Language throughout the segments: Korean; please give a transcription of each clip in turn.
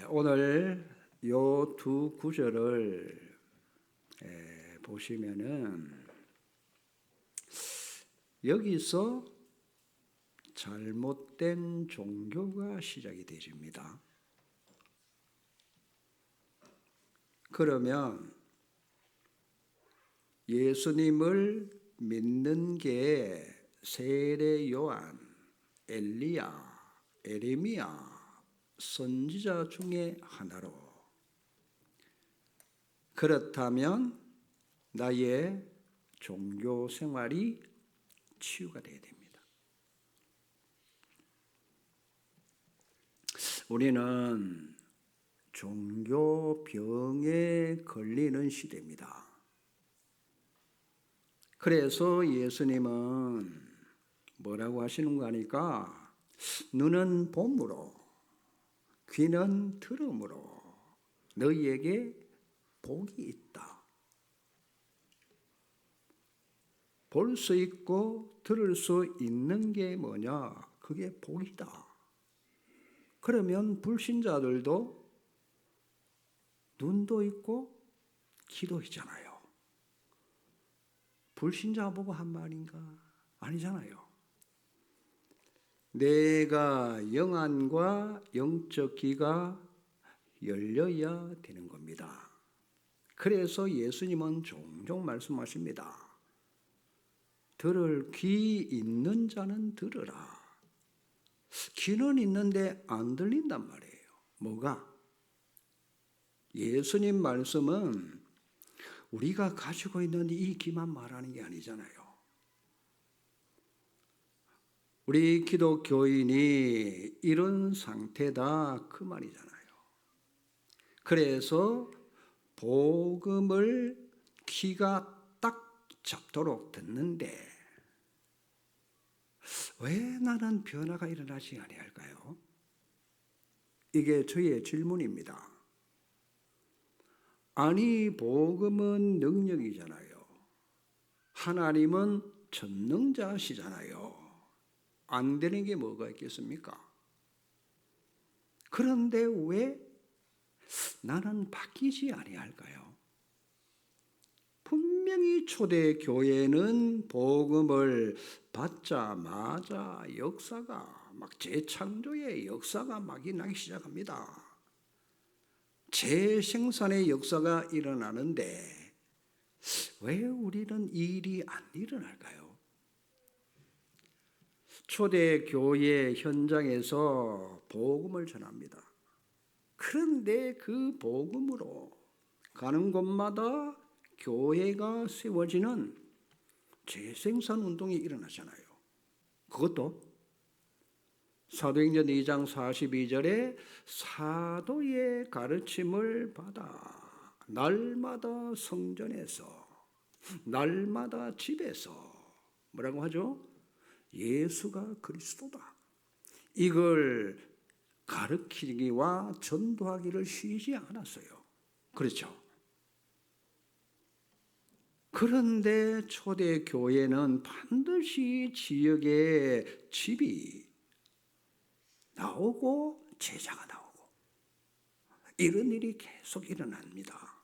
오늘 요 두 구절을 보시면은 여기서 잘못된 종교가 시작이 되십니다. 그러면 예수님을 믿는 게 세례 요한, 엘리야, 에레미야 선지자 중에 하나로, 그렇다면 나의 종교 생활이 치유가 되어야 됩니다. 우리는 종교병에 걸리는 시대입니다. 그래서 예수님은 뭐라고 하시는 거 아니까 눈은 봄으로 귀는 들음으로 너희에게 복이 있다. 볼 수 있고 들을 수 있는 게 뭐냐? 그게 복이다. 그러면 불신자들도 눈도 있고 귀도 있잖아요. 불신자 보고 한 말인가? 아니잖아요. 내가 영안과 영적 귀가 열려야 되는 겁니다. 그래서 예수님은 종종 말씀하십니다. 들을 귀 있는 자는 들으라. 귀는 있는데 안 들린단 말이에요. 뭐가? 예수님 말씀은 우리가 가지고 있는 이 귀만 말하는 게 아니잖아요. 우리 기독교인이 이런 상태다 그 말이잖아요. 그래서 복음을 귀가 딱 잡도록 듣는데 왜 나는 변화가 일어나지 아니할까요? 이게 저의 질문입니다. 아니, 복음은 능력이잖아요. 하나님은 전능자시잖아요. 안 되는 게 뭐가 있겠습니까? 그런데 왜 나는 바뀌지 아니할까요? 분명히 초대교회는 복음을 받자마자 역사가 막 재창조의 역사가 막 나기 시작합니다. 재생산의 역사가 일어나는데 왜 우리는 이 일이 안 일어날까요? 초대교회 현장에서 복음을 전합니다. 그런데 그 복음으로 가는 곳마다 교회가 세워지는 재생산 운동이 일어나잖아요. 그것도 사도행전 2장 42절에 사도의 가르침을 받아 날마다 성전에서 날마다 집에서 뭐라고 하죠? 예수가 그리스도다. 이걸 가르치기와 전도하기를 쉬지 않았어요. 그렇죠? 그런데 초대교회는 반드시 지역에 집이 나오고 제자가 나오고 이런 일이 계속 일어납니다.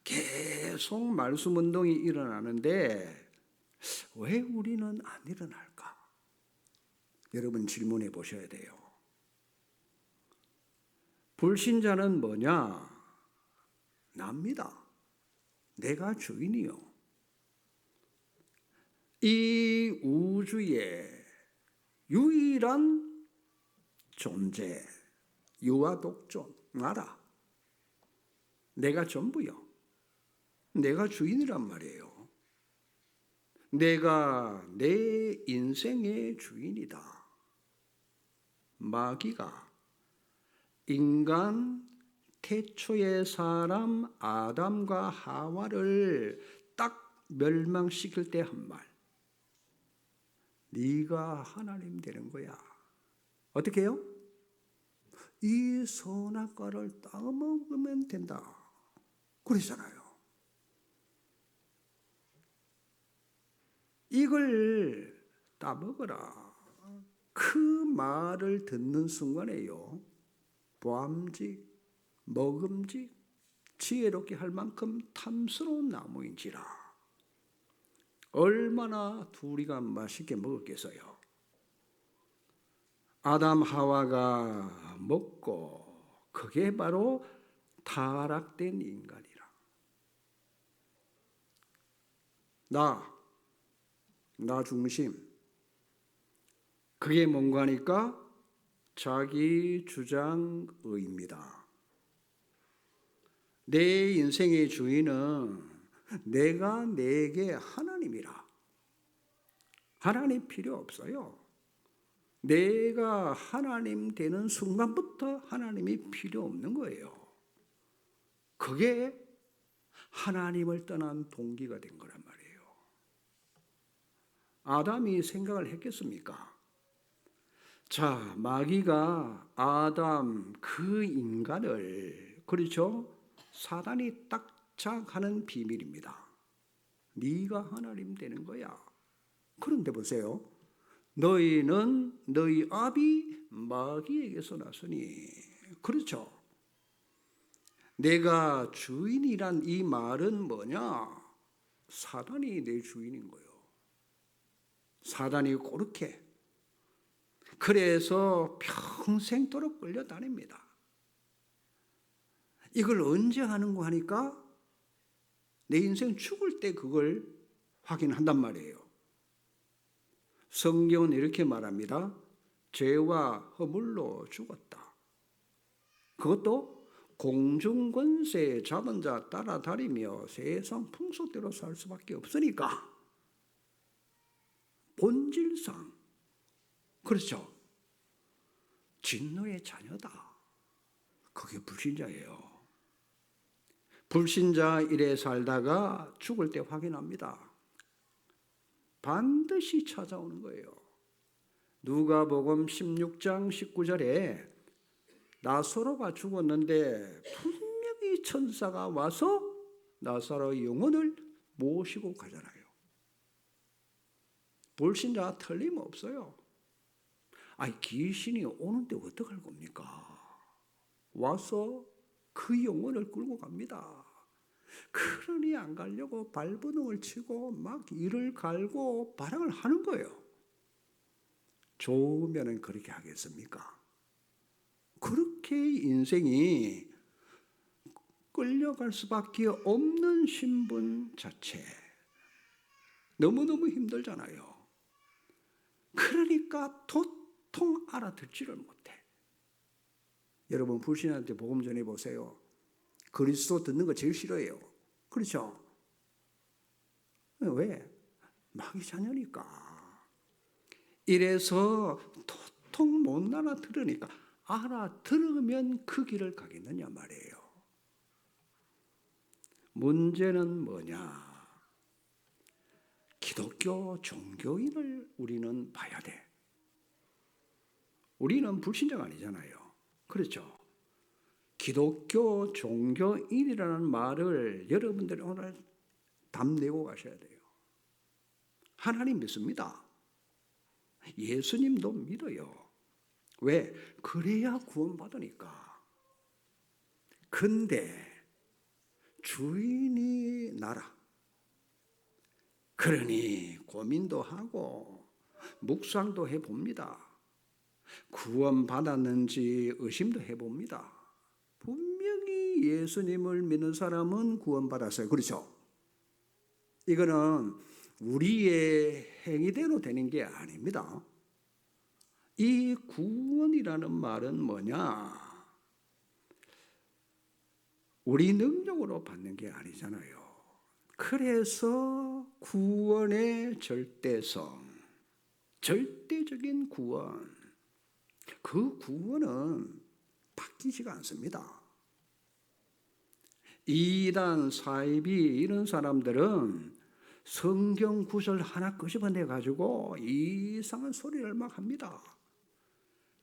계속 말씀운동이 일어나는데 왜 우리는 안 일어날까? 여러분 질문해 보셔야 돼요. 불신자는 뭐냐? 납니다. 내가 주인이요. 이 우주의 유일한 존재, 유아독존, 나라. 내가 전부요. 내가 주인이란 말이에요. 내가 내 인생의 주인이다. 마귀가 인간 태초의 사람 아담과 하와를 딱 멸망시킬 때 한 말. 네가 하나님 되는 거야. 어떻게 해요? 이 선악과를 따먹으면 된다. 그러잖아요. 이걸 따먹어라. 그 말을 듣는 순간에요. 보암직, 먹음직, 지혜롭게 할 만큼 탐스러운 나무인지라. 얼마나 둘이가 맛있게 먹었겠어요. 아담 하와가 먹고 그게 바로 타락된 인간이라. 나 중심. 그게 뭔가 하니까 자기 주장의입니다. 내 인생의 주인은 내가 내게 하나님이라. 하나님 필요 없어요. 내가 하나님 되는 순간부터 하나님이 필요 없는 거예요. 그게 하나님을 떠난 동기가 된 거란 말이에요. 아담이 생각을 했겠습니까? 자, 마귀가 아담 그 인간을, 그렇죠? 사단이 딱착하는 비밀입니다. 네가 하나님 되는 거야. 그런데 보세요. 너희는 너희 아비 마귀에게서 났으니. 그렇죠? 내가 주인이란 이 말은 뭐냐? 사단이 내 주인인 거예요. 사단이 그렇게. 그래서 평생도록 끌려다닙니다. 이걸 언제 하는 거 하니까 내 인생 죽을 때 그걸 확인한단 말이에요. 성경은 이렇게 말합니다. 죄와 허물로 죽었다. 그것도 공중권세 잡은 자 따라다니며 세상 풍속대로 살 수밖에 없으니까. 본질상. 그렇죠. 진노의 자녀다. 그게 불신자예요. 불신자 이래 살다가 죽을 때 확인합니다. 반드시 찾아오는 거예요. 누가복음 16장 19절에 나사로가 죽었는데 분명히 천사가 와서 나사로의 영혼을 모시고 가잖아요. 불신자 틀림없어요. 아니, 귀신이 오는데 어떡할 겁니까? 와서 그 영혼을 끌고 갑니다. 그러니 안 가려고 발버둥을 치고 막 이를 갈고 발악을 하는 거예요. 좋으면 그렇게 하겠습니까? 그렇게 인생이 끌려갈 수밖에 없는 신분 자체. 너무너무 힘들잖아요. 그러니까 도통 알아듣지를 못해. 여러분 불신한테 복음 전해보세요. 그리스도 듣는 거 제일 싫어해요. 그렇죠? 왜? 마귀 자녀니까. 이래서 도통 못 알아들으니까 알아들으면 그 길을 가겠느냐 말이에요. 문제는 뭐냐? 기독교 종교인을 우리는 봐야 돼. 우리는 불신자가 아니잖아요. 그렇죠? 기독교 종교인이라는 말을 여러분들이 오늘 답내고 가셔야 돼요. 하나님 믿습니다. 예수님도 믿어요. 왜? 그래야 구원받으니까. 근데 주인이 나라. 그러니 고민도 하고 묵상도 해봅니다. 구원받았는지 의심도 해봅니다. 분명히 예수님을 믿는 사람은 구원받았어요. 그렇죠? 이거는 우리의 행위대로 되는 게 아닙니다. 이 구원이라는 말은 뭐냐? 우리 능력으로 받는 게 아니잖아요. 그래서 구원의 절대성, 절대적인 구원, 그 구원은 바뀌지가 않습니다. 이단, 사이비 이런 사람들은 성경 구절 하나 끄집어내 가지고 이상한 소리를 막 합니다.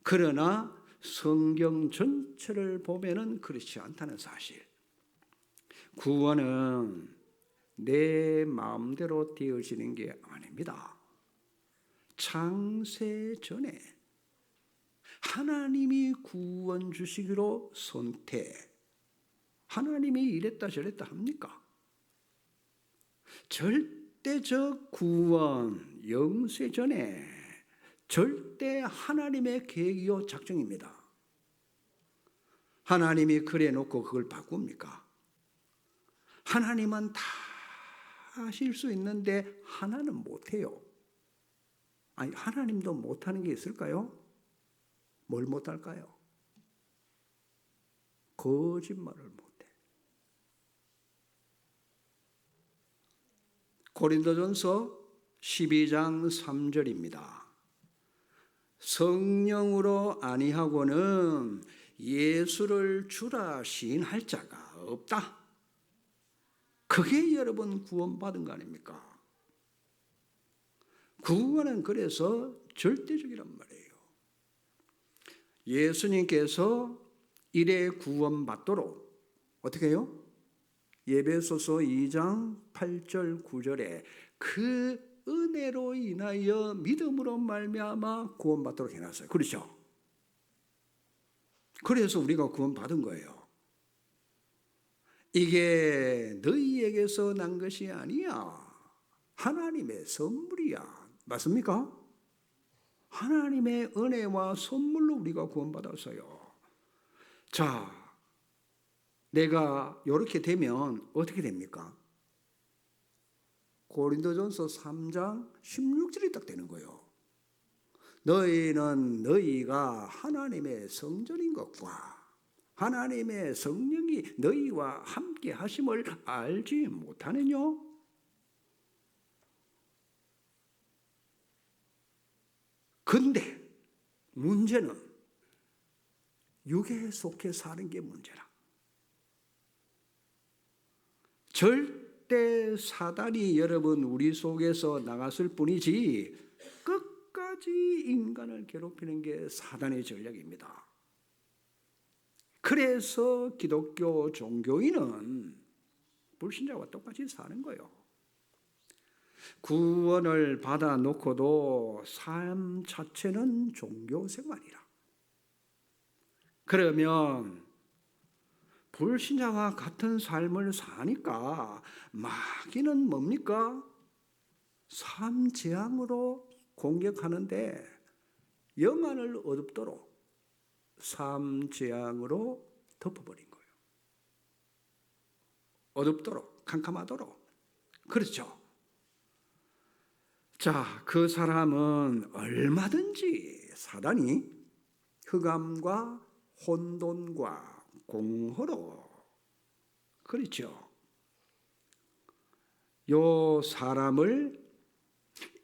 그러나 성경 전체를 보면은 그렇지 않다는 사실. 구원은 내 마음대로 되어지는 게 아닙니다. 창세 전에 하나님이 구원 주시기로 선택. 하나님이 이랬다 저랬다 합니까? 절대적 구원, 영세 전에 절대 하나님의 계획이요 작정입니다. 하나님이 그래 놓고 그걸 바꿉니까? 하나님은 다 하실 수 있는데 하나는 못해요. 아니, 하나님도 못하는 게 있을까요? 뭘 못할까요? 거짓말을 못해. 고린도전서 12장 3절입니다. 성령으로 아니하고는 예수를 주라 시인할 자가 없다. 그게 여러분 구원받은 거 아닙니까? 구원은 그래서 절대적이란 말이에요. 예수님께서 이래 구원받도록 어떻게 해요? 에베소서 2장 8절 9절에 그 은혜로 인하여 믿음으로 말미암아 구원받도록 해놨어요. 그렇죠? 그래서 우리가 구원받은 거예요. 이게 너희에게서 난 것이 아니야. 하나님의 선물이야. 맞습니까? 하나님의 은혜와 선물로 우리가 구원받았어요. 자, 내가 이렇게 되면 어떻게 됩니까? 고린도전서 3장 16절이 딱 되는 거예요. 너희는 너희가 하나님의 성전인 것과 하나님의 성령이 너희와 함께 하심을 알지 못하느냐? 근데 문제는 육에 속해 사는 게 문제라. 절대 사단이 여러분 우리 속에서 나갔을 뿐이지 끝까지 인간을 괴롭히는 게 사단의 전략입니다. 그래서 기독교 종교인은 불신자와 똑같이 사는 거예요. 구원을 받아 놓고도 삶 자체는 종교 생활이라. 그러면 불신자와 같은 삶을 사니까 마귀는 뭡니까? 삶 재앙으로 공격하는데 영안을 어둡도록 삶 재앙으로 덮어버린 거예요. 어둡도록, 캄캄하도록. 그렇죠? 자, 그 사람은 얼마든지 사단이 흑암과 혼돈과 공허로, 그렇죠? 요 사람을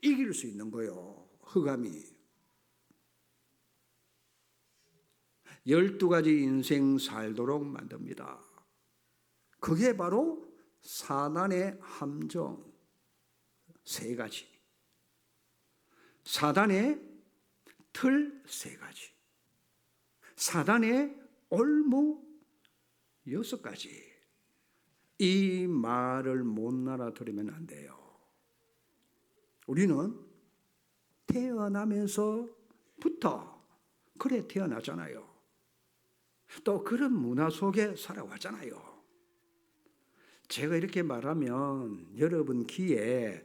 이길 수 있는 거예요. 흑암이. 12가지 인생 살도록 만듭니다. 그게 바로 사단의 함정 3가지. 사단의 틀 3가지. 사단의 올무 6가지. 이 말을 못 알아들으면 안 돼요. 우리는 태어나면서부터 그래 태어나잖아요. 또 그런 문화 속에 살아왔잖아요. 제가 이렇게 말하면 여러분 귀에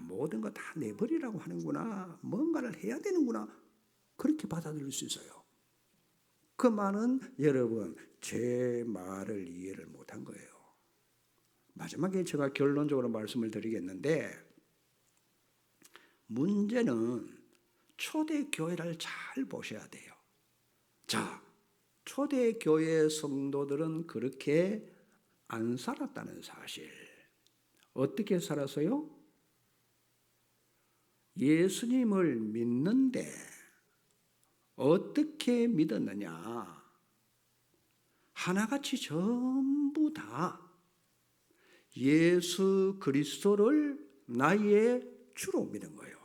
모든 거 다 내버리라고 하는구나, 뭔가를 해야 되는구나, 그렇게 받아들일 수 있어요. 그 말은 여러분 제 말을 이해를 못한 거예요. 마지막에 제가 결론적으로 말씀을 드리겠는데, 문제는 초대교회를 잘 보셔야 돼요. 자, 초대교회 성도들은 그렇게 안 살았다는 사실. 어떻게 살았어요? 예수님을 믿는데 어떻게 믿었느냐? 하나같이 전부 다 예수 그리스도를 나의 주로 믿은 거예요.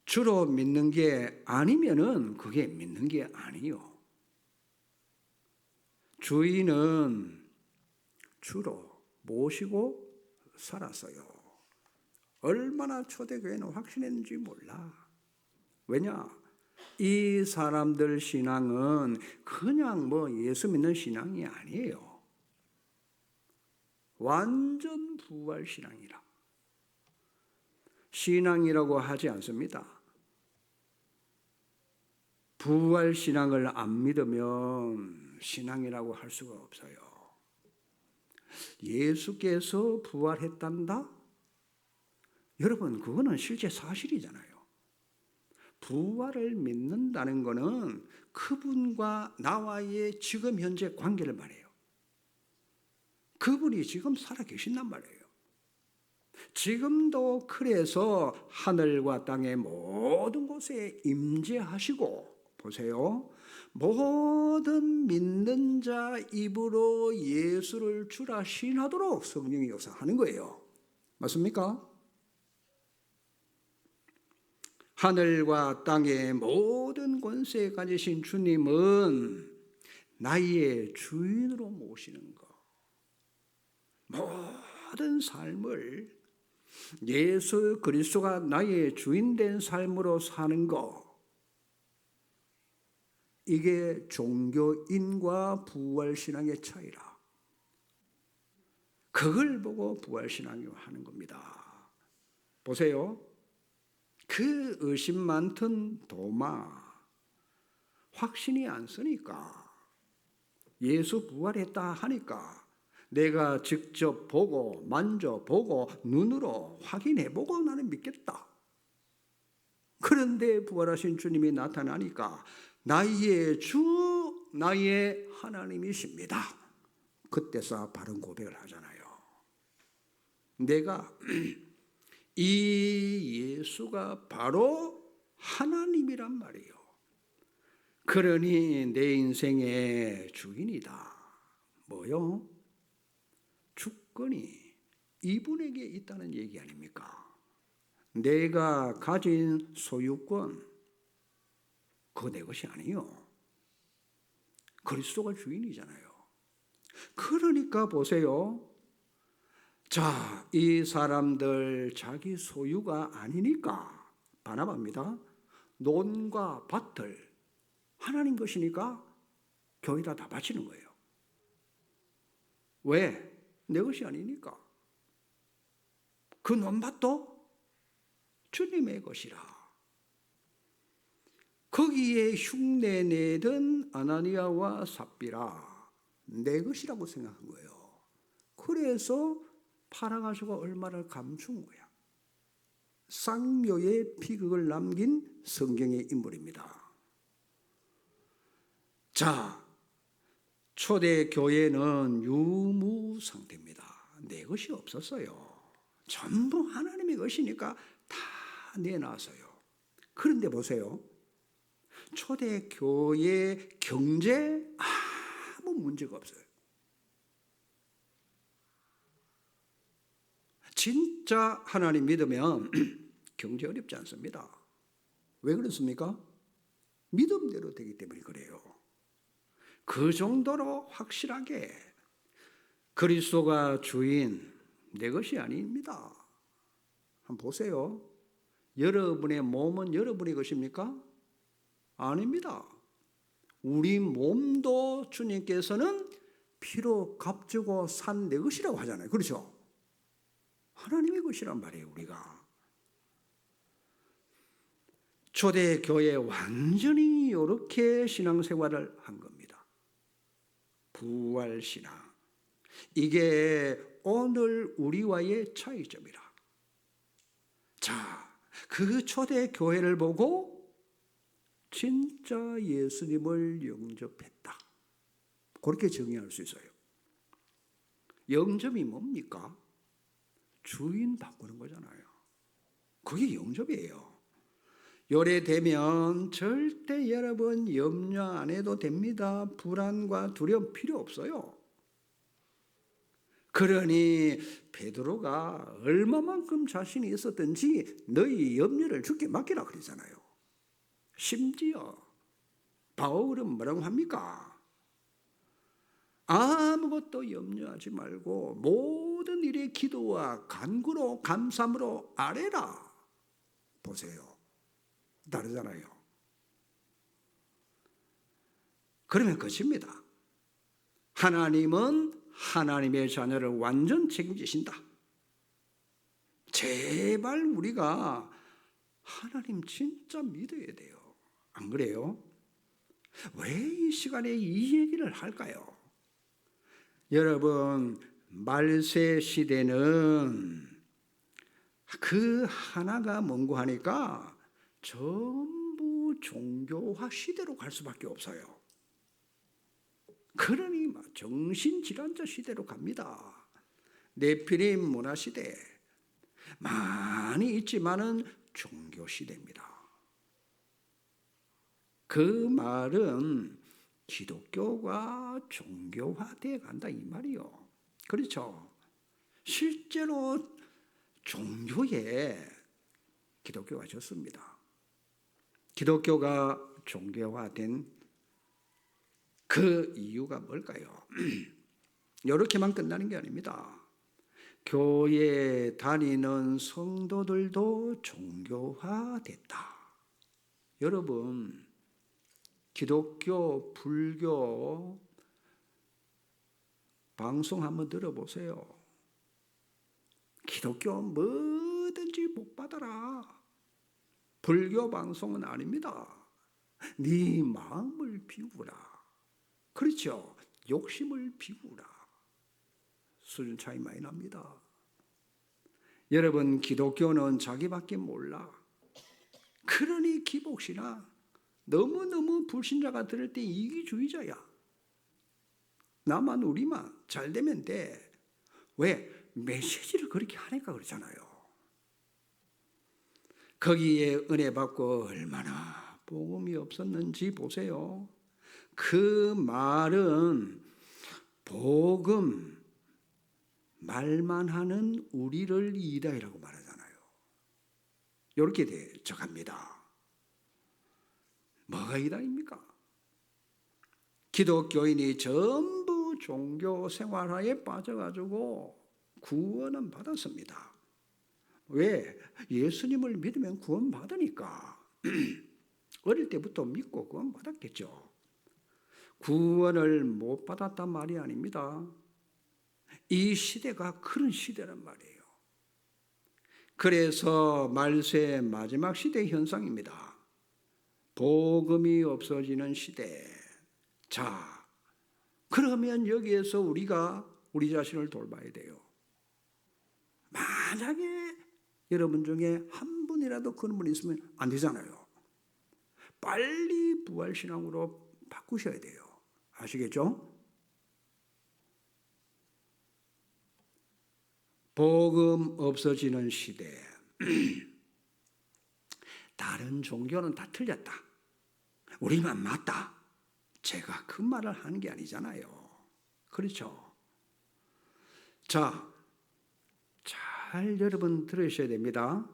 주로 믿는 게 아니면은 그게 믿는 게 아니요. 주인은 주로 모시고 살았어요. 얼마나 초대교회는 확신했는지 몰라. 왜냐? 이 사람들 신앙은 그냥 예수 믿는 신앙이 아니에요. 완전 부활 신앙이라. 신앙이라고 하지 않습니다. 부활 신앙을 안 믿으면 신앙이라고 할 수가 없어요. 예수께서 부활했단다? 여러분, 그거는 실제 사실이잖아요. 부활을 믿는다는 것은 그분과 나와의 지금 현재 관계를 말해요. 그분이 지금 살아계신단 말이에요. 지금도 그래서 하늘과 땅의 모든 곳에 임재하시고, 보세요. 모든 믿는 자 입으로 예수를 주라 시인하도록 성령이 역사하는 거예요. 맞습니까? 하늘과 땅의 모든 권세 가지신 주님은 나의 주인으로 모시는 것. 모든 삶을 예수 그리스도가 나의 주인된 삶으로 사는 것. 이게 종교인과 부활신앙의 차이라. 그걸 보고 부활신앙이라고 하는 겁니다. 보세요. 그 의심 많던 도마, 확신이 안 서니까, 예수 부활했다 하니까 내가 직접 보고 만져보고 눈으로 확인해보고 나는 믿겠다. 그런데 부활하신 주님이 나타나니까 나의 주, 나의 하나님이십니다. 그때서 바른 고백을 하잖아요. 내가 이 예수가 바로 하나님이란 말이에요. 그러니 내 인생의 주인이다. 뭐요? 주권이 이분에게 있다는 얘기 아닙니까? 내가 가진 소유권, 그거 내 것이 아니요. 그리스도가 주인이잖아요. 그러니까 보세요. 자, 이 사람들 자기 소유가 아니니까 반합합니다. 논과 밭을 하나님 것이니까 교회에다 다 바치는 거예요. 왜? 내 것이 아니니까. 그 논밭도 주님의 것이라. 거기에 흉내내던 아나니아와 삽비라 내 것이라고 생각한 거예요. 그래서 팔아가지고 얼마를 감춘 거야. 쌍묘의 비극을 남긴 성경의 인물입니다. 자, 초대교회는 유무 상태입니다. 내 것이 없었어요. 전부 하나님의 것이니까 다 내놔서요. 그런데 보세요. 초대교회 경제 아무 문제가 없어요. 진짜 하나님 믿으면 경제 어렵지 않습니다. 왜 그렇습니까? 믿음대로 되기 때문에 그래요. 그 정도로 확실하게 그리스도가 주인, 내 것이 아닙니다. 한번 보세요. 여러분의 몸은 여러분의 것입니까? 아닙니다. 우리 몸도 주님께서는 피로 값주고 산 내 것이라고 하잖아요. 그렇죠? 하나님의 것이란 말이에요, 우리가. 초대교회 완전히 이렇게 신앙생활을 한 겁니다. 부활신앙. 이게 오늘 우리와의 차이점이라. 자, 그 초대교회를 보고 진짜 예수님을 영접했다. 그렇게 정의할 수 있어요. 영접이 뭡니까? 주인 바꾸는 거잖아요. 그게 영접이에요. 요래되면 절대 여러분 염려 안 해도 됩니다. 불안과 두려움 필요 없어요. 그러니 베드로가 얼마만큼 자신이 있었든지 너희 염려를 주께 맡기라 그러잖아요. 심지어 바울은 뭐라고 합니까? 아무것도 염려하지 말고 모든 일에 기도와 간구로 감사함으로 아뢰라. 보세요. 다르잖아요. 그러면 끝입니다. 하나님은 하나님의 자녀를 완전 책임지신다. 제발 우리가 하나님 진짜 믿어야 돼요. 안 그래요? 왜 이 시간에 이 얘기를 할까요? 여러분, 말세 시대는 그 하나가 뭔고 하니까 전부 종교화 시대로 갈 수밖에 없어요. 그러니 정신질환자 시대로 갑니다. 네피림 문화 시대 많이 있지만은 종교 시대입니다. 그 말은 기독교가 종교화되어 간다 이 말이요. 그렇죠? 실제로 종교에 기독교가 졌습니다. 기독교가 종교화된 그 이유가 뭘까요? 이렇게만 끝나는 게 아닙니다. 교회 다니는 성도들도 종교화됐다. 여러분, 기독교, 불교 방송 한번 들어보세요. 기독교 뭐든지 복 받아라. 불교 방송은 아닙니다. 네 마음을 비우라. 그렇죠? 욕심을 비우라. 수준 차이 많이 납니다. 여러분, 기독교는 자기밖에 몰라. 그러니 기복신앙, 너무너무 불신자가 들을 때 이기주의자야. 나만 우리만 잘 되면 돼. 왜? 메시지를 그렇게 하니까 그렇잖아요. 거기에 은혜 받고 얼마나 복음이 없었는지 보세요. 그 말은 복음 말만 하는 우리를 이다이라고 말하잖아요. 이렇게 적합니다. 뭐가 이다입니까? 기독교인이 전부 종교 생활화에 빠져가지고 구원은 받았습니다. 왜? 예수님을 믿으면 구원 받으니까. 어릴 때부터 믿고 구원 받았겠죠. 구원을 못 받았단 말이 아닙니다. 이 시대가 그런 시대란 말이에요. 그래서 말세 마지막 시대 현상입니다. 복음이 없어지는 시대. 자, 그러면 여기에서 우리가 우리 자신을 돌봐야 돼요. 만약에 여러분 중에 한 분이라도 그런 분이 있으면 안 되잖아요. 빨리 부활신앙으로 바꾸셔야 돼요. 아시겠죠? 복음 없어지는 시대. 다른 종교는 다 틀렸다. 우리만 맞다. 제가 그 말을 하는 게 아니잖아요. 그렇죠? 자, 잘 여러분 들으셔야 됩니다.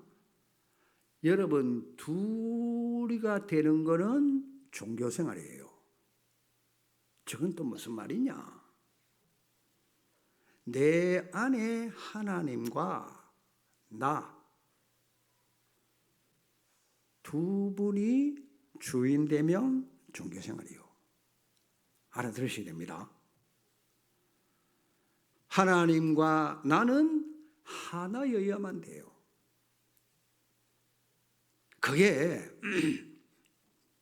여러분 둘이가 되는 거는 종교생활이에요. 저건 또 무슨 말이냐? 내 안에 하나님과 나 두 분이 주인 되면 종교생활이에요. 알아들으셔야 됩니다. 하나님과 나는 하나여야만 돼요. 그게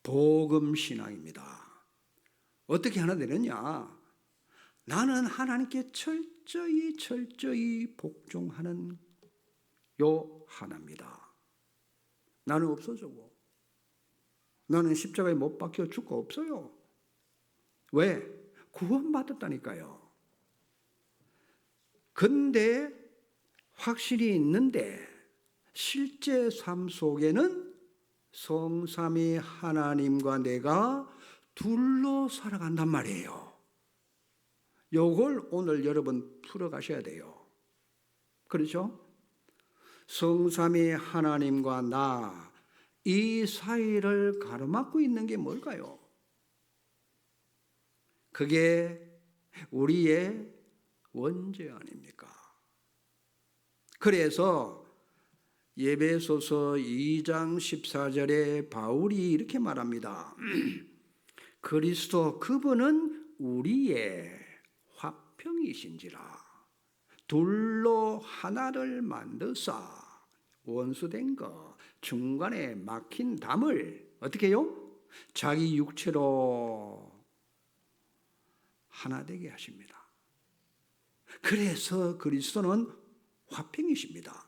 복음신앙입니다. 어떻게 하나 되느냐? 나는 하나님께 철저히 복종하는 요 하나입니다. 나는 없어지고 나는 십자가에 못 박혀 죽고 없어요. 왜? 구원받았다니까요. 근데 확실히 있는데 실제 삶 속에는 성삼위 하나님과 내가 둘로 살아간단 말이에요. 요걸 오늘 여러분 풀어가셔야 돼요. 그렇죠? 성삼위 하나님과 나, 이 사이를 가로막고 있는 게 뭘까요? 그게 우리의 원죄 아닙니까? 그래서 에베소서 2장 14절에 바울이 이렇게 말합니다. 그리스도 그분은 우리의 화평이신지라 둘로 하나를 만드사 원수된 것 중간에 막힌 담을 어떻게 해요? 자기 육체로 하나 되게 하십니다. 그래서 그리스도는 화평이십니다.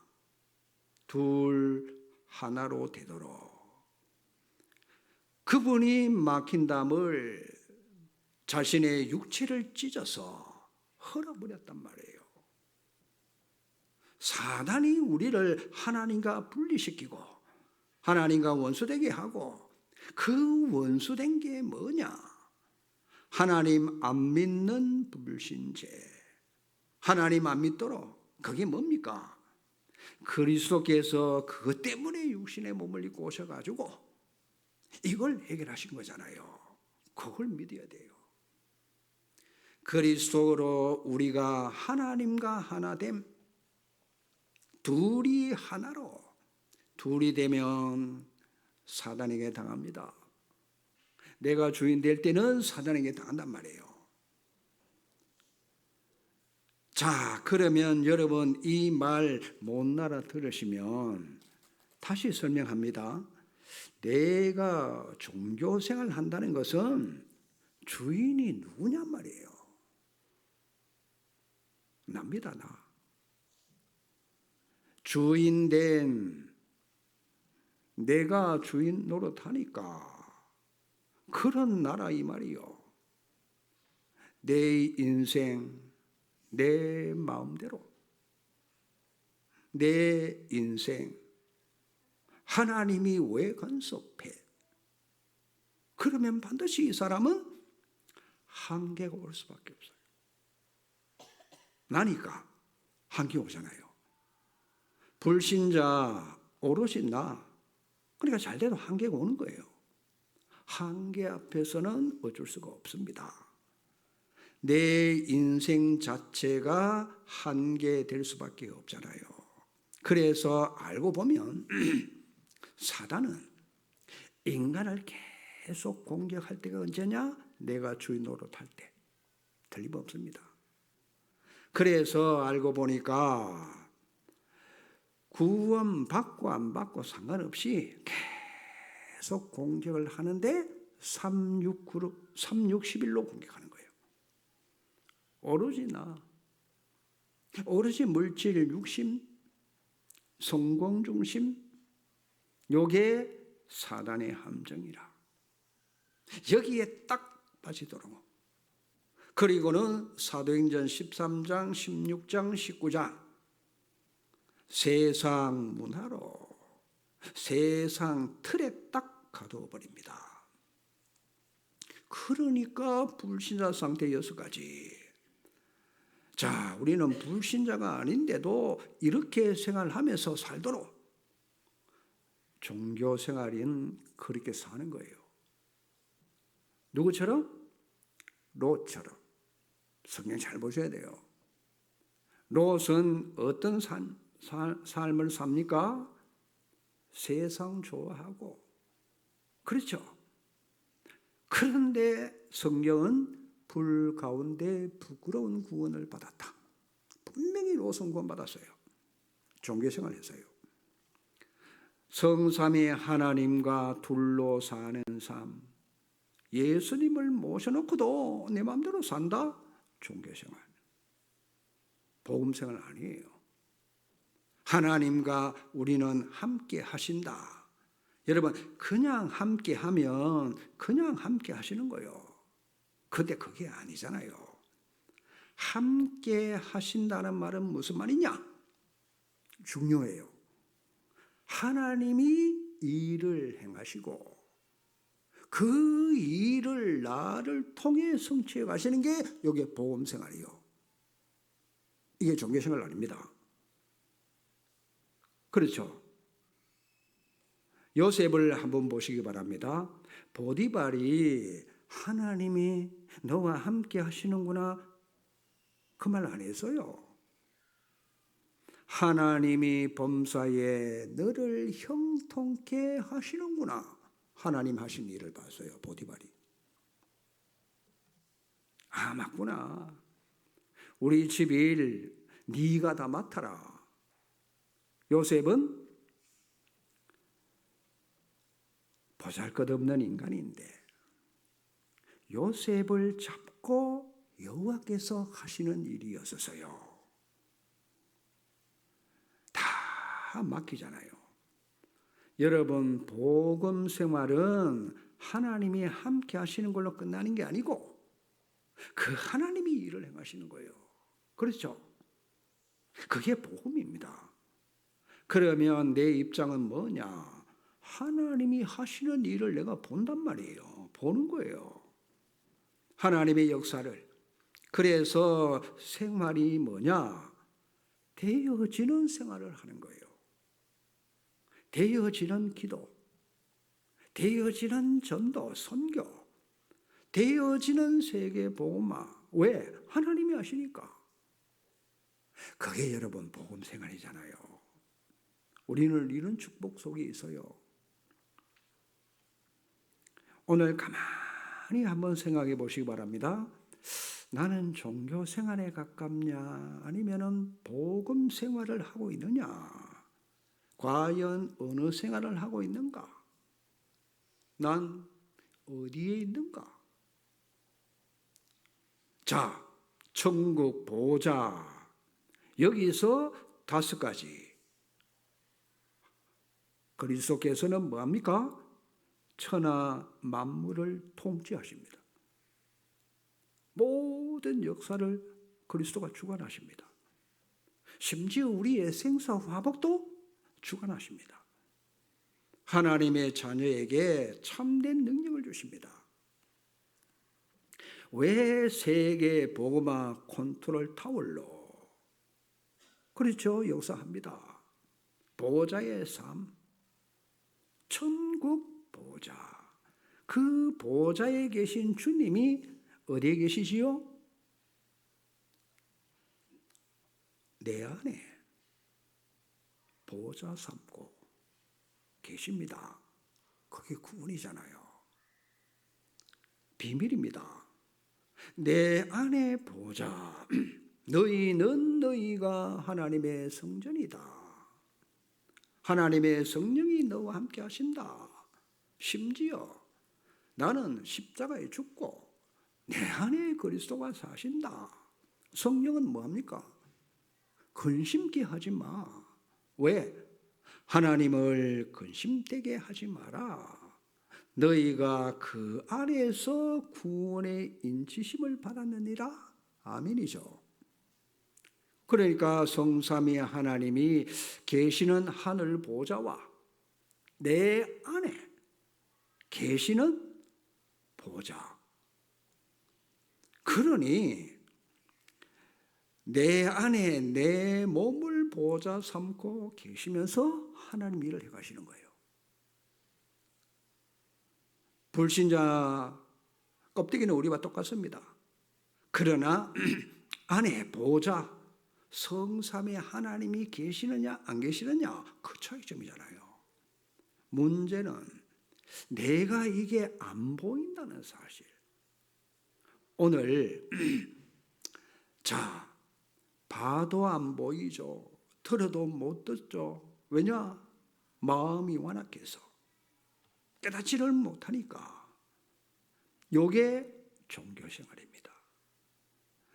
둘 하나로 되도록 그분이 막힌 담을 자신의 육체를 찢어서 헐어버렸단 말이에요. 사단이 우리를 하나님과 분리시키고 하나님과 원수되게 하고 그 원수된 게 뭐냐? 하나님 안 믿는 불신죄. 하나님 안 믿도록 그게 뭡니까? 그리스도께서 그것 때문에 육신의 몸을 입고 오셔가지고 이걸 해결하신 거잖아요. 그걸 믿어야 돼요. 그리스도로 우리가 하나님과 하나됨, 둘이 하나로 둘이 되면 사단에게 당합니다. 내가 주인 될 때는 사단에게 당한단 말이에요. 자, 그러면 여러분 이 말 못 알아들으시면 다시 설명합니다. 내가 종교생활 한다는 것은 주인이 누구냔 말이에요. 납니다, 나. 주인된 내가 주인 노릇하니까 그런 나라 이 말이요. 내 인생 내 마음대로 내 인생 하나님이 왜 간섭해? 그러면 반드시 이 사람은 한계가 올 수밖에 없어요. 나니까 한계 오잖아요. 불신자 오롯이 나. 그러니까 잘 돼도 한계가 오는 거예요. 한계 앞에서는 어쩔 수가 없습니다. 내 인생 자체가 한계 될 수밖에 없잖아요. 그래서 알고 보면 사단은 인간을 계속 공격할 때가 언제냐? 내가 주인 노릇할 때. 틀림없습니다. 그래서 알고 보니까 구원 받고 안 받고 상관없이 계속 공격을 하는데 360일로 공격하는 거예요. 오로지 나. 오로지 물질, 육심, 성공 중심, 요게 사단의 함정이라. 여기에 딱 빠지도록. 그리고는 사도행전 13장, 16장, 19장 세상 문화로 세상 틀에 딱 가둬버립니다. 그러니까 불신자 상태 6가지. 자, 우리는 불신자가 아닌데도 이렇게 생활하면서 살도록 종교 생활인 그렇게 사는 거예요. 누구처럼? 롯처럼. 성경 잘 보셔야 돼요. 롯은 어떤 삶을 삽니까? 세상 좋아하고. 그렇죠. 그런데 성경은 불 가운데 부끄러운 구원을 받았다. 분명히 롯은 구원 받았어요. 종교생활 했어요. 성삼위 하나님과 둘로 사는 삶. 예수님을 모셔놓고도 내 마음대로 산다? 종교생활. 복음생활 아니에요. 하나님과 우리는 함께 하신다. 여러분, 그냥 함께 하면 그냥 함께 하시는 거예요. 근데 그게 아니잖아요. 함께 하신다는 말은 무슨 말이냐? 중요해요. 하나님이 일을 행하시고 그 일을 나를 통해 성취해 가시는 게 이게 복음생활이요. 이게 종교생활 아닙니다. 그렇죠. 요셉을 한번 보시기 바랍니다. 보디발이 하나님이 너와 함께 하시는구나 그 말 안 했어요. 하나님이 범사에 너를 형통케 하시는구나. 하나님 하신 일을 봤어요. 보디발이. 아, 맞구나. 우리 집 일 네가 다 맡아라. 요셉은 보잘것없는 인간인데 요셉을 잡고 여호와께서 하시는 일이었어요. 다 맡기잖아요. 여러분, 복음 생활은 하나님이 함께 하시는 걸로 끝나는 게 아니고 그 하나님이 일을 행하시는 거예요. 그렇죠? 그게 복음입니다. 그러면 내 입장은 뭐냐? 하나님이 하시는 일을 내가 본단 말이에요. 보는 거예요. 하나님의 역사를. 그래서 생활이 뭐냐? 되어지는 생활을 하는 거예요. 되어지는 기도, 되어지는 전도, 선교, 되어지는 세계 복음화. 왜? 하나님이 하시니까. 그게 여러분 복음 생활이잖아요. 우리는 이런 축복 속에 있어요. 오늘 가만히 한번 생각해 보시기 바랍니다. 나는 종교 생활에 가깝냐 아니면은 복음 생활을 하고 있느냐? 과연 어느 생활을 하고 있는가? 난 어디에 있는가? 자, 천국 보좌. 여기서 5가지. 그리스도께서는 뭐합니까? 천하 만물을 통치하십니다. 모든 역사를 그리스도가 주관하십니다. 심지어 우리의 생사 화복도 주관하십니다. 하나님의 자녀에게 참된 능력을 주십니다. 왜 세계 복음화 컨트롤 타월로? 그렇죠. 역사합니다. 보호자의 삶, 천국 보호자. 그 보호자에 계신 주님이 어디에 계시지요? 내 안에 보호자 삼고 계십니다. 그게 구원이잖아요. 비밀입니다. 내 안에 보호자. 너희는 너희가 하나님의 성전이다. 하나님의 성령이 너와 함께 하신다. 심지어 나는 십자가에 죽고 내 안에 그리스도가 사신다. 성령은 뭐합니까? 근심케 하지 마. 왜? 하나님을 근심되게 하지 마라. 너희가 그 안에서 구원의 인치심을 받았느니라. 아멘이죠. 그러니까 성삼위 하나님이 계시는 하늘 보좌와 내 안에 계시는 보좌. 그러니 내 안에 내 몸을 보좌 삼고 계시면서 하나님 일을 해가시는 거예요. 불신자 껍데기는 우리와 똑같습니다. 그러나 안에 보좌 성삼위 하나님이 계시느냐 안 계시느냐 그 차이점이잖아요. 문제는 내가 이게 안 보인다는 사실. 오늘 자, 봐도 안 보이죠. 들어도 못 듣죠. 왜냐? 마음이 완악해서 깨닫지를 못하니까. 요게 종교생활입니다.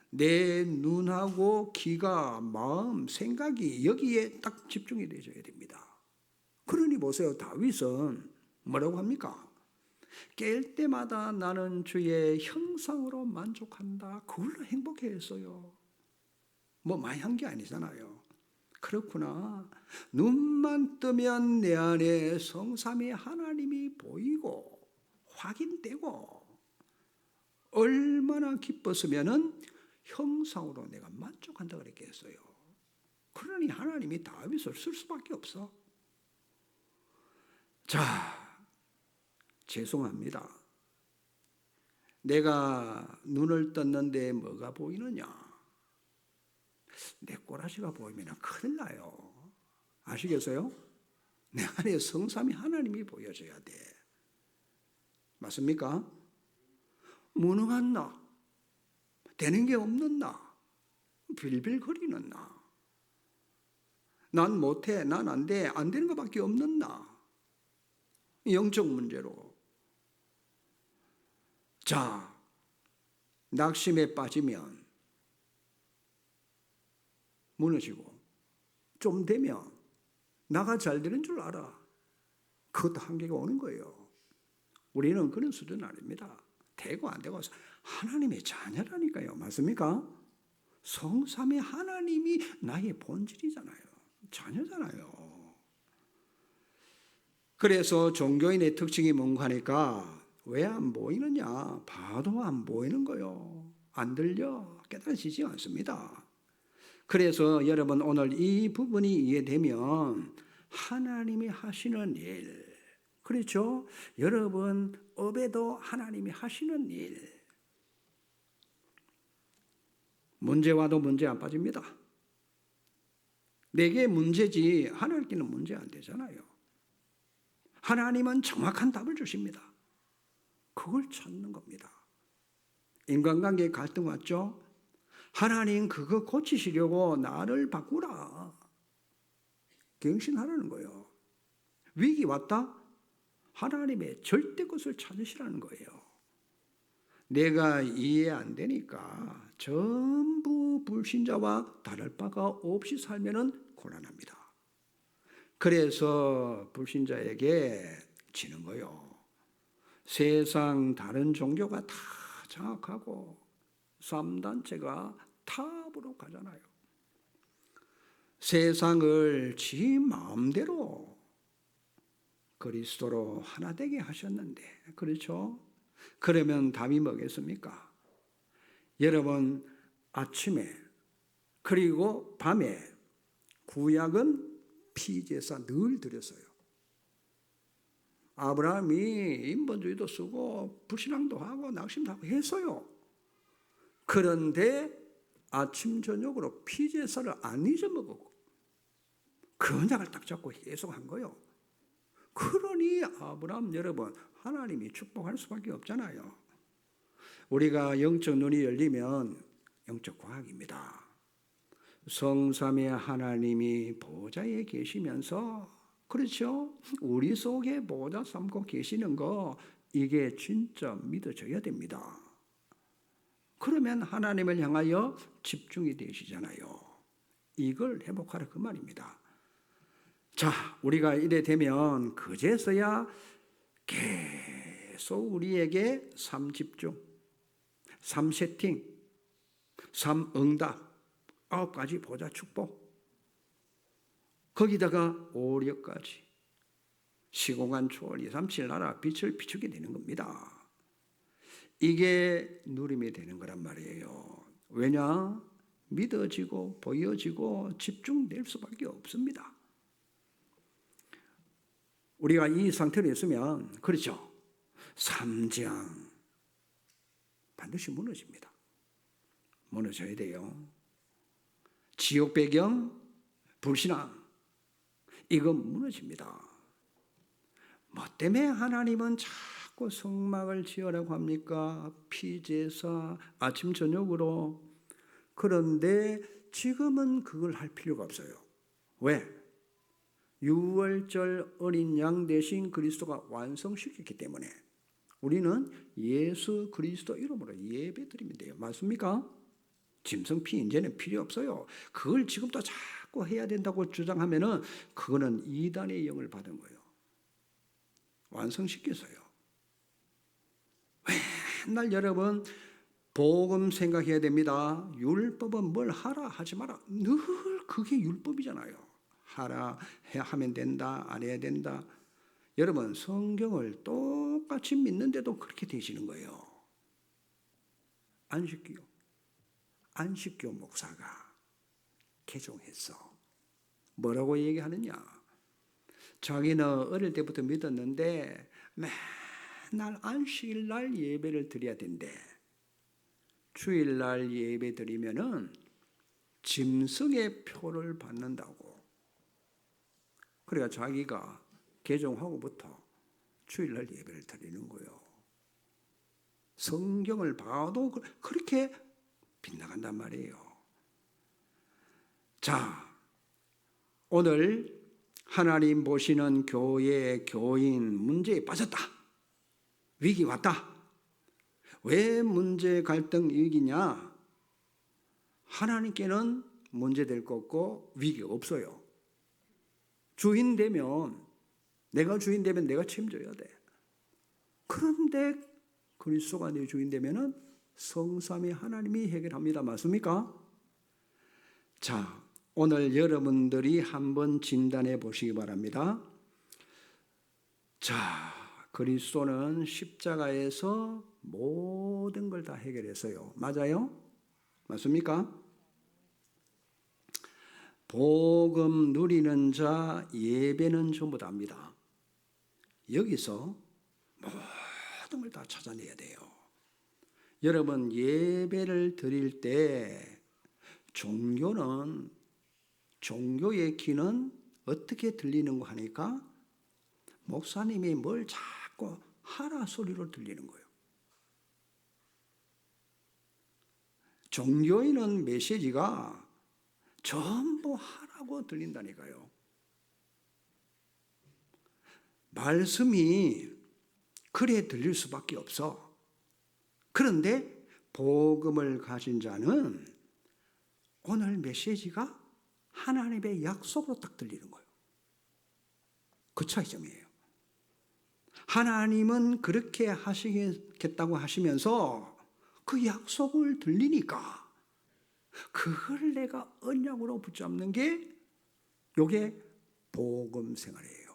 내 눈하고 귀가, 마음, 생각이 여기에 딱 집중이 되어야 됩니다. 그러니 보세요. 다윗은 뭐라고 합니까? 깰 때마다 나는 주의 형상으로 만족한다. 그걸로 행복해했어요. 뭐 많이 한 게 아니잖아요. 그렇구나. 눈만 뜨면 내 안에 성삼위 하나님이 보이고 확인되고 얼마나 기뻤으면은 형상으로 내가 만족한다 그랬겠어요. 그러니 하나님이 다윗을 쓸 수밖에 없어. 자, 죄송합니다. 내가 눈을 떴는데 뭐가 보이느냐? 내 꼬라지가 보이면 큰일 나요. 아시겠어요? 내 안에 성삼위 하나님이 보여져야 돼. 맞습니까? 무능한 나, 되는 게 없는 나, 빌빌거리는 나, 난 못해, 난 안 돼, 안 되는 것밖에 없는 나, 영적 문제로. 자, 낙심에 빠지면 무너지고, 좀 되면 나가 잘 되는 줄 알아. 그것도 한계가 오는 거예요. 우리는 그런 수준 아닙니다. 되고 안 되고 하나님의 자녀라니까요. 맞습니까? 성삼위 하나님이 나의 본질이잖아요. 자녀잖아요. 그래서 종교인의 특징이 뭔가 하니까 왜 안 보이느냐? 봐도 안 보이는 거요. 안 들려? 깨달아지지 않습니다. 그래서 여러분 오늘 이 부분이 이해되면 하나님이 하시는 일, 그렇죠? 여러분 업에도 하나님이 하시는 일, 문제 와도 문제 안 빠집니다. 내게 문제지 하나님께는 문제 안 되잖아요. 하나님은 정확한 답을 주십니다. 그걸 찾는 겁니다. 인간관계에 갈등 왔죠? 하나님 그거 고치시려고 나를 바꾸라. 갱신하라는 거예요. 위기 왔다? 하나님의 절대 것을 찾으시라는 거예요. 내가 이해 안 되니까 전부 불신자와 다를 바가 없이 살면은 곤란합니다. 그래서 불신자에게 지는 거예요. 세상 다른 종교가 다 장악하고 3단체가 탑으로 가잖아요. 세상을 지 마음대로 그리스도로 하나 되게 하셨는데, 그렇죠? 그러면 답이 뭐겠습니까? 여러분 아침에 그리고 밤에 구약은 피제사 늘 드렸어요. 아브라함이 인본주의도 쓰고 불신앙도 하고 낙심도 하고 했어요. 그런데 아침 저녁으로 피제사를 안 잊어먹었고 그 언약을 딱 잡고 계속 한 거예요. 그러니 아브라함 여러분 하나님이 축복할 수밖에 없잖아요. 우리가 영적 눈이 열리면 영적 과학입니다. 성삼위 하나님이 보좌에 계시면서, 그렇죠? 우리 속에 보좌 삼고 계시는 거, 이게 진짜 믿어져야 됩니다. 그러면 하나님을 향하여 집중이 되시잖아요. 이걸 회복하라 그 말입니다. 자, 우리가 이래 되면 그제서야 계속 우리에게 3집중, 3세팅, 3응답, 9가지 보좌 축복, 거기다가 오력까지 시공간 초월 2, 3, 7 나라 빛을 비추게 되는 겁니다. 이게 누림이 되는 거란 말이에요. 왜냐? 믿어지고 보여지고 집중될 수밖에 없습니다. 우리가 이 상태로 있으면, 그렇죠? 3장 반드시 무너집니다. 무너져야 돼요. 지옥 배경, 불신앙, 이건 무너집니다. 뭐 때문에 하나님은 자꾸 성막을 지으라고 합니까? 피제사, 아침 저녁으로. 그런데 지금은 그걸 할 필요가 없어요. 왜? 유월절 어린 양 대신 그리스도가 완성시켰기 때문에 우리는 예수 그리스도 이름으로 예배드리면 돼요. 맞습니까? 짐승피 이제는 필요 없어요. 그걸 지금도 자꾸 해야 된다고 주장하면은 그거는 이단의 영을 받은 거예요. 완성시켰어요. 맨날 여러분 복음 생각해야 됩니다. 율법은 뭘 하라 하지 마라. 늘 그게 율법이잖아요. 하라 하면 된다, 안 해야 된다. 여러분 성경을 똑같이 믿는데도 그렇게 되시는 거예요. 안식교 목사가 개종했어. 뭐라고 얘기하느냐? 자기는 어릴 때부터 믿었는데 맨날 안식일날 예배를 드려야 된대. 주일날 예배 드리면은 짐승의 표를 받는다고. 그러니까 자기가 개종하고부터 주일날 예배를 드리는 거예요. 성경을 봐도 그렇게 빗나간단 말이에요. 자, 오늘 하나님 보시는 교회, 교인 문제에 빠졌다. 위기 왔다. 왜 문제, 갈등, 위기냐? 하나님께는 문제될 거 없고 위기가 없어요. 주인 되면, 내가 주인 되면 내가 책임져야 돼. 그런데 그리스도가 내 주인 되면은 성삼위 하나님이 해결합니다. 맞습니까? 자, 오늘 여러분들이 한번 진단해 보시기 바랍니다. 자, 그리스도는 십자가에서 모든 걸 다 해결했어요. 맞아요? 맞습니까? 복음 누리는 자 예배는 전부 다입니다. 여기서 모든 걸 다 찾아내야 돼요. 여러분, 예배를 드릴 때 종교의 귀는 어떻게 들리는 거 하니까 목사님이 뭘 자꾸 하라 소리로 들리는 거예요. 종교인은 메시지가 전부 하라고 들린다니까요. 말씀이 그래 들릴 수밖에 없어. 그런데 복음을 가진 자는 오늘 메시지가 하나님의 약속으로 딱 들리는 거예요. 그 차이점이에요. 하나님은 그렇게 하시겠다고 하시면서 그 약속을 들리니까 그걸 내가 언약으로 붙잡는 게 요게 복음 생활이에요.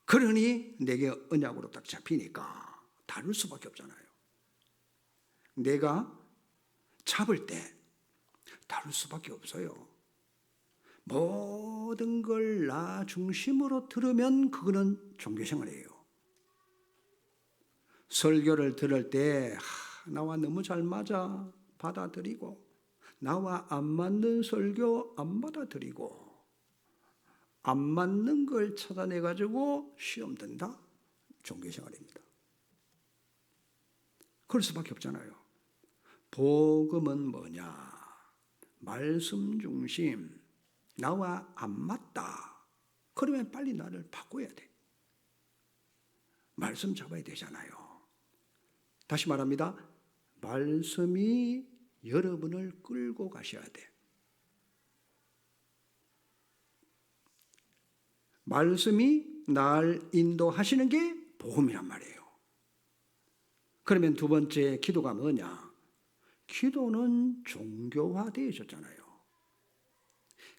그러니 내게 언약으로 딱 잡히니까 다를 수밖에 없잖아요. 내가 잡을 때 다를 수밖에 없어요. 모든 걸 나 중심으로 들으면 그거는 종교생활이에요. 설교를 들을 때 나와 너무 잘 맞아 받아들이고, 나와 안 맞는 설교 안 받아들이고, 안 맞는 걸 찾아내가지고 시험 든다? 종교생활입니다. 그럴 수밖에 없잖아요. 복음은 뭐냐? 말씀 중심. 나와 안 맞다. 그러면 빨리 나를 바꿔야 돼. 말씀 잡아야 되잖아요. 다시 말합니다. 말씀이 여러분을 끌고 가셔야 돼. 말씀이 날 인도하시는 게 복음이란 말이에요. 그러면 두 번째 기도가 뭐냐? 기도는 종교화되어졌잖아요.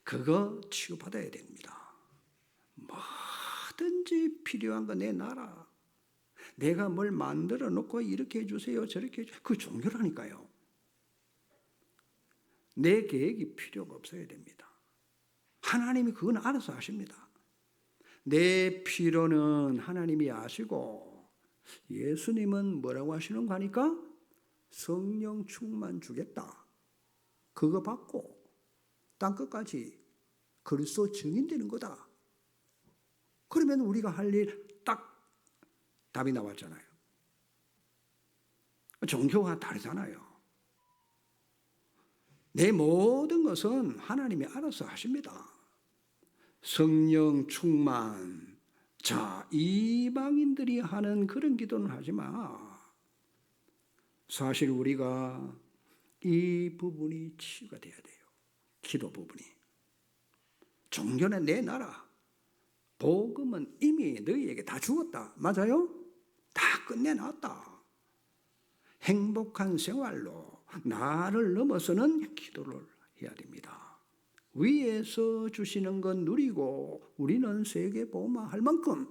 그거 치유받아야 됩니다. 뭐든지 필요한 거 내놔라. 내가 뭘 만들어 놓고 이렇게 해주세요, 저렇게 해주세요. 그 종교라니까요. 내 계획이 필요가 없어야 됩니다. 하나님이 그건 알아서 하십니다. 내 필요는 하나님이 아시고, 예수님은 뭐라고 하시는 거 하니까 성령 충만 주겠다. 그거 받고 땅끝까지 그리스도 증인되는 거다. 그러면 우리가 할 일 딱 답이 나왔잖아요. 종교와 다르잖아요. 내 모든 것은 하나님이 알아서 하십니다. 성령 충만. 자, 이방인들이 하는 그런 기도는 하지 마. 사실 우리가 이 부분이 치유가 돼야 돼요. 기도 부분이. 종교는 내놔라. 복음은 이미 너희에게 다 죽었다. 맞아요? 다 끝내놨다. 행복한 생활로 나를 넘어서는 기도를 해야 됩니다. 위에서 주시는 건 누리고 우리는 세계보험할 만큼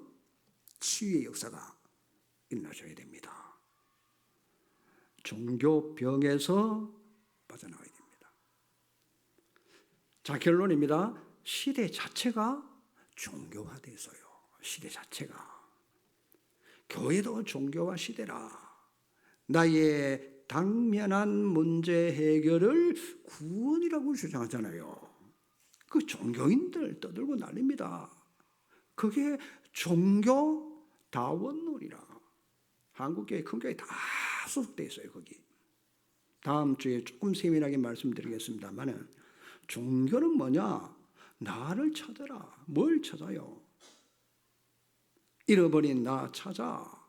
치유의 역사가 일어나셔야 됩니다. 종교병에서 빠져나와야 됩니다. 자, 결론입니다. 시대 자체가 종교화돼서요. 시대 자체가. 교회도 종교화 시대라. 나의 당면한 문제 해결을 구원이라고 주장하잖아요. 그 종교인들 떠들고 난립니다. 그게 종교다원론이라. 한국교회 큰 교회 다 소속돼 있어요. 거기. 다음 주에 조금 세밀하게 말씀드리겠습니다만, 종교는 뭐냐? 나를 찾아라. 뭘 찾아요? 잃어버린 나 찾아.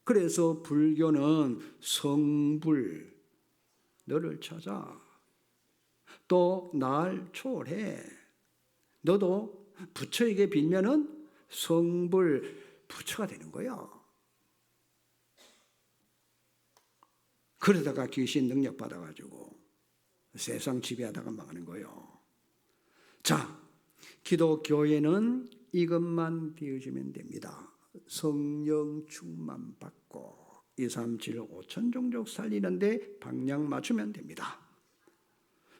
그래서 불교는 성불, 너를 찾아. 또 날 초월해. 너도 부처에게 빌면은 성불 부처가 되는 거야. 그러다가 귀신 능력 받아가지고 세상 지배하다가 망하는 거예요. 자, 기독교회는 이것만 배워주면 됩니다. 성령 충만 받고 2, 3, 7, 5천 종족 살리는데 방향 맞추면 됩니다.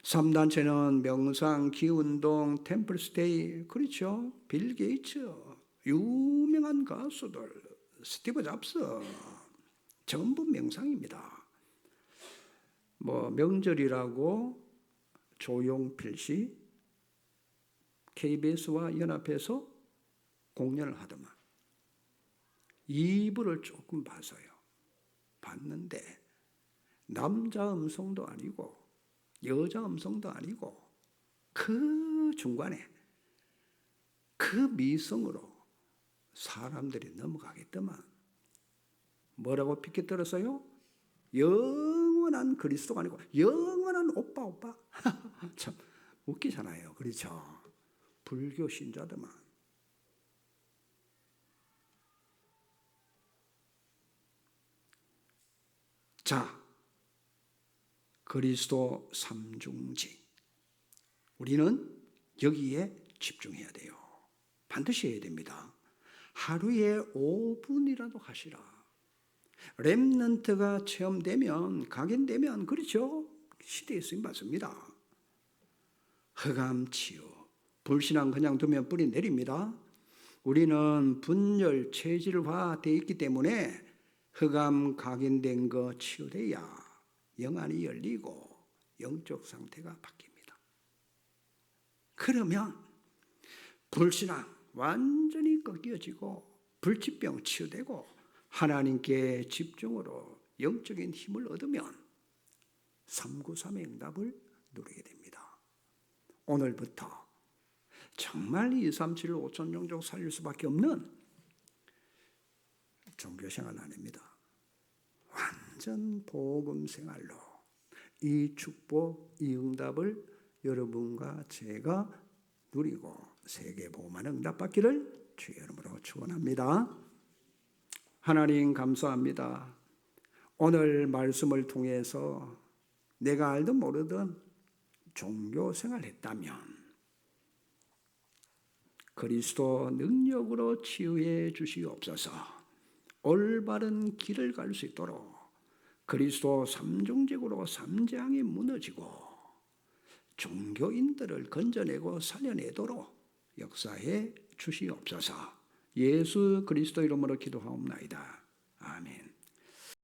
3단체는 명상, 기운동, 템플스테이, 그렇죠? 빌 게이츠, 유명한 가수들, 스티브 잡스, 전부 명상입니다. 뭐 명절이라고 조용필 씨 KBS와 연합해서 공연을 하더만 2부를 조금 봤어요. 봤는데 남자 음성도 아니고 여자 음성도 아니고 그 중간에 그 미성으로 사람들이 넘어가겠더만. 뭐라고 피켓 들었어요? 영원한 그리스도가 아니고 영원한 오빠. 참 웃기잖아요. 그렇죠? 불교 신자들만. 자, 그리스도 삼중지. 우리는 여기에 집중해야 돼요. 반드시 해야 됩니다. 하루에 5분이라도 하시라. 렘넌트가 체험되면, 각인되면, 그렇죠? 시대에 쓰임 받습니다. 흑암치유. 불신앙 그냥 두면 뿌리 내립니다. 우리는 분열, 체질화 되어 있기 때문에 흑암 각인된 거 치유돼야 영안이 열리고 영적 상태가 바뀝니다. 그러면 불신앙 완전히 꺾여지고 불치병 치유되고 하나님께 집중으로 영적인 힘을 얻으면 393의 응답을 누리게 됩니다. 오늘부터 정말 2, 3, 7, 5천 종족 살릴 수밖에 없는 종교생활 아닙니다. 완전 복음 생활로 이 축복, 이 응답을 여러분과 제가 누리고 세계 복음만 응답받기를 주의 이름으로 축원합니다. 하나님 감사합니다. 오늘 말씀을 통해서 내가 알든 모르든 종교 생활했다면 그리스도 능력으로 치유해 주시옵소서. 올바른 길을 갈 수 있도록 그리스도 삼중직으로 삼재앙이 무너지고 종교인들을 건져내고 살려내도록 역사해 주시옵소서. 예수 그리스도 이름으로 기도하옵나이다. 아멘.